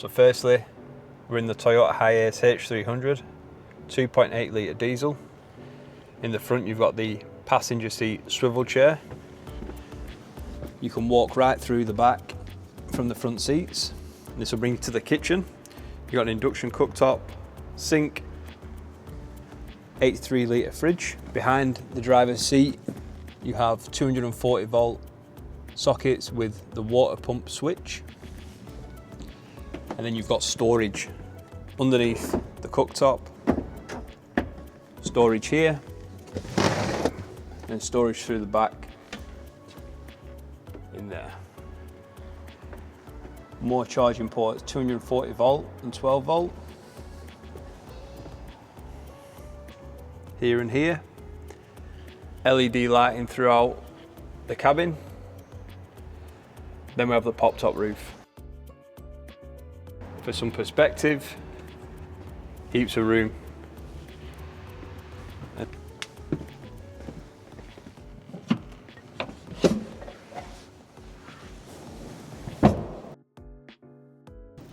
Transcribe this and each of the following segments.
So firstly, we're in the Toyota HiAce H300, 2.8 litre diesel. In the front you've got the passenger seat swivel chair. You can walk right through the back from the front seats. This will bring you to the kitchen. You've got an induction cooktop, sink, 83 litre fridge. Behind the driver's seat you have 240 volt sockets with the water pump switch. And then you've got storage underneath the cooktop, storage here, and storage through the back in there. More charging ports, 240 volt and 12 volt. Here and here. LED lighting throughout the cabin. Then we have the pop-top roof. For some perspective, heaps of room. And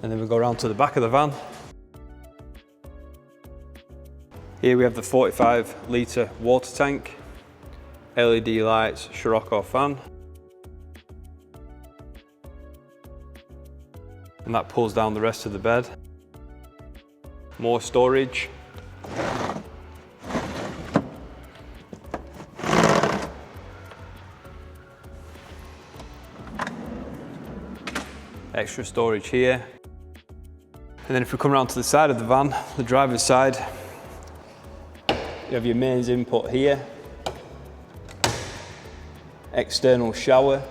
then we go around to the back of the van. Here we have the 45 litre water tank, LED lights, Scirocco fan. And that pulls down the rest of the bed. More storage. Extra storage here. And then if we come around to the side of the van, the driver's side, you have your mains input here. External shower.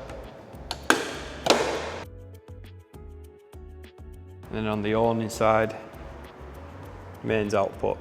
And then on the awning side, mains output.